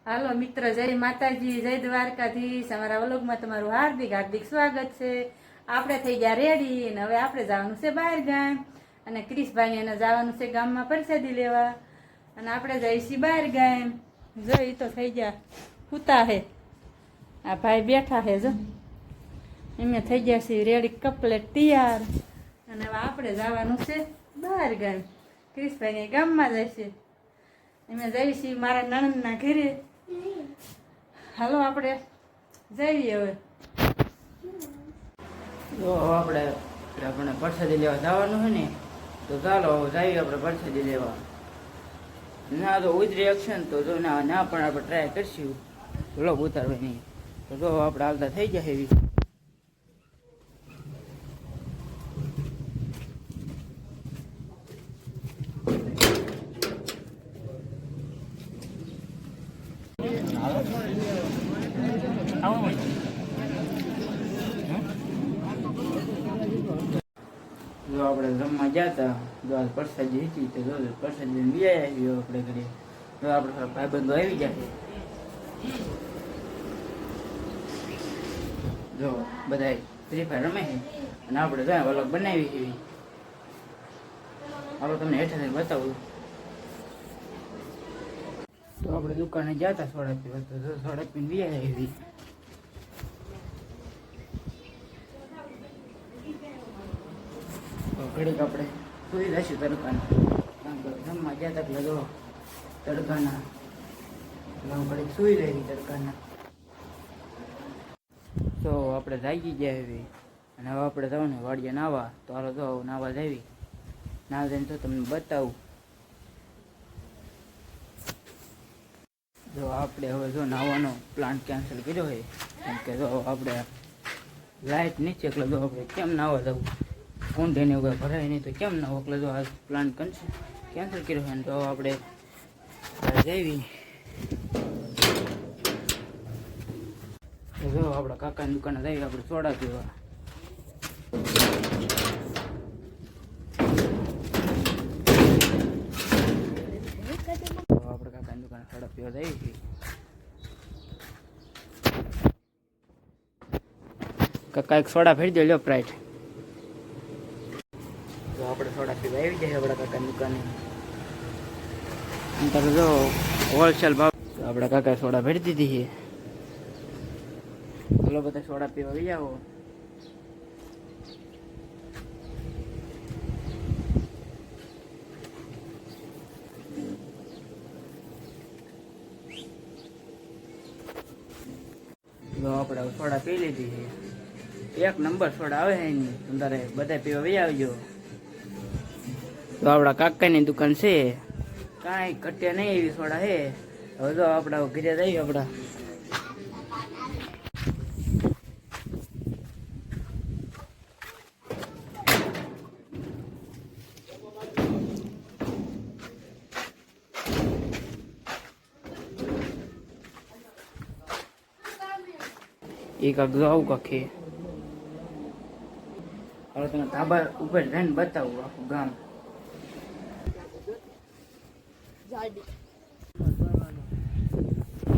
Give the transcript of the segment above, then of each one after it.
હાલો મિત્ર, જય માતાજી, જય દ્વારકાધીશ. અમારા વ્લોગમાં તમારું હાર્દિક હાર્દિક સ્વાગત છે. આપણે થઈ ગયા રેડી અને હવે આપણે જવાનું છે બહાર ગામ, અને ક્રિશભાઈ એને જવાનું છે ગામમાં પ્રસાદી લેવા, અને આપણે જઈશું બહાર ગામ. જોઈ તો થઈ ગયા હુતા હે, આ ભાઈ બેઠા હે, જો એમને થઈ ગયા છે રેડી, કપલેટ તૈયાર, અને હવે આપણે જવાનું છે બહાર ગામ. ક્રિશભાઈને ગામમાં જઈશે, અમે જઈશું મારા નણંદના ઘરે. હાલો આપણે જઈએ હવે. જો આપણે પ્રસાદી લેવા જવાનું છે ને, તો ચાલો જઈએ આપણે પ્રસાદી લેવા. ના તો ઉતરી એક્શન તો જો ના પણ આપણે ટ્રાય કરશું વ્લોગ ઉતારવાની. તો જો આપણે આવતા થઈ જાય એવી. જો આપણે રમવા ગયા હતા, જો આ પ્રસાદી હતી તો જો પ્રસાદી લઈ આવ્યો આપણે ઘરે. જો આપણે ભાઈબંધો આવી ગયા, જો બધા ફ્રી ફાયર રમે છે, અને આપણે જો વ્લોગ બનાવી છે. આપણે તમને હેઠળ બતાવું. તો આપણે દુકાને ગયા હતા સોડા પીવા, તો જો સોડા પીને લઈ આવી. ઘડીક આપણે સુઈ જઈશું તડકાના, કારણ કે જમવા ગયા હતા એટલે જો તડકાના ઘડીક સુઈ રહી તડકાના. તો આપણે જાગી ગયા એવી, અને હવે આપણે જવાનું વાડીએ નાવા. તો હાલો જો નાવા જાવી, નાવા જઈને તો તમને બતાવું. જો આપણે હવે જો નાવાનો પ્લાન કેન્સલ કર્યો છે, કેમ કે જો આપણે લાઇટ નીચે, એટલે જો આપણે કેમ નાવા જવું, ઊંધેને એવું ભરાય નહીં તો કેમ ના. એટલે જો આ પ્લાન કેન્સલ કર્યો છે, તો આપણે જઈએ. જો આપણા કાકાની દુકાને જઈએ આપણે સોડા પીવા. આપણે કાકાની દુકાને સોડા પીવા જઈએ છીએ. કાકા એક સોડા ફેરી દે, લ્યો પ્રાઇટ. તો આપણે સોડા પીવા આવી જાય આપણા કાકાની દુકાને. ત્યારે જો હોલસેલ ભાવ. તો આપણા કાકા સોડા ભરી દીધી છે. ચલો બધા સોડા પીવા આવી જાઓ. તો આપણે સોડા પી લીધી છે. એક નંબર સોડા આવે છે એની, તમારે બધા પીવા આવી આવજો. તો આપણા કાકાની દુકાન છે, કાંઈ ઘટ્યા નહીં એવી સોડા છે. હવે તો આપણા ઘરે જઈએ. આપણા એક આગળ આવું કાંખે. હવે તમે ધાબા ઉપર જઈને બતાવું આખું ગામ.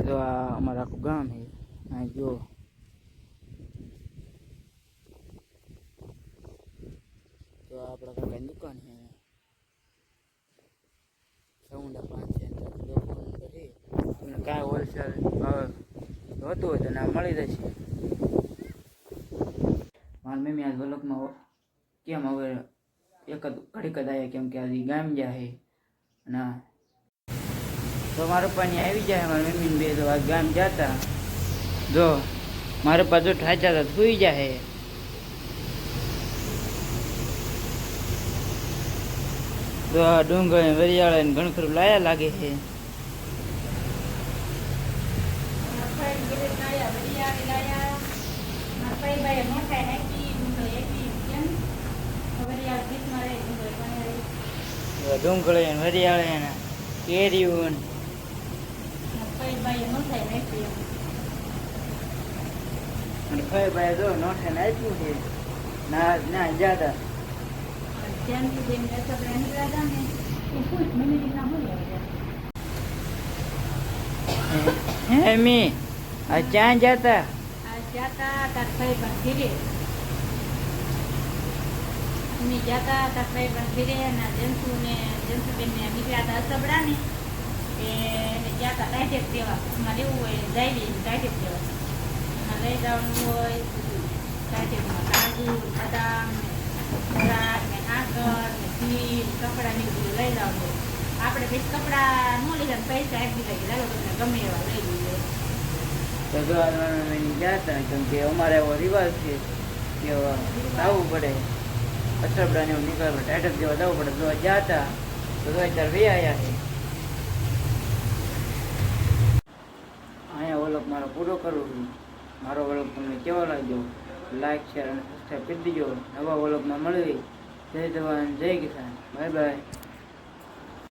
તો આ અમારું આખું ગામ છે. આ જો તો આપણા કાકાની દુકાન છે, સાઉન્ડા 5 છે. તમને કાંઈ હોલસેલ ભાવ હોતું હોય તો ના મળી જશે. મારી મમ્મી આ વ્લોગમાં કેમ હવે એક જ ઘડીક જ આવ્યા, કેમ કે આજે ગામ ગયા છે. અને તો મારા પપ્પાની આવી જાય, મારી મમ્મીને બે તો આજ ગામ જતા. જો મારા પપ્પા જો ઠાચા હતા સુઈ જાય. તો આ ડુંગર વરિયાળા ને ઘણું ખરું લાયા લાગે છે. ડુંગળી વરિયાળે કેરીયું અને ભાઈ જો નોઠે નાખ્યું છે. ના ના જ્યાદા હે મી આ ક્યાં જતા? આ જાતા તાર ભાઈ બંધ અમે જાતા તાર ભાઈ બંધ અને જંતુબેન ને નીકળ્યા હતા અસબડા ને એને જાતા ટાઈટેક દેવા એમાં લેવું હોય જાય ટાઈટેક દેવા એમાં લઈ જવાનું હોય ટાઈટેકમાં કાજુ બદામ ખોરાક ને આકર ને ઘી કપડાં ને બધું લઈ જવાનું હોય. આપણે પછી કપડાં ન લીધા પૈસા આપી દઈએ લાલો તમને ગમે એવા લઈ લઈએ. તો જતા કેમ કે અમારે એવો રિવાજ છે કે આવવું પડે અસરબડા ને એવું નીકળવા ટાઈટક જેવા જવું પડે. જો જતા તો અત્યારે વે આવ્યા છે. અહીંયા વ્લોગ મારો પૂરો કરું છું. મારો વ્લોગ તમને કેવો લાગ્યો લાઈક શેર અને સબસ્ક્રાઈબ કરી દીજો. નવા વ્લોગમાં મળવી. જય જવાન જય કિસાન. Bye bye.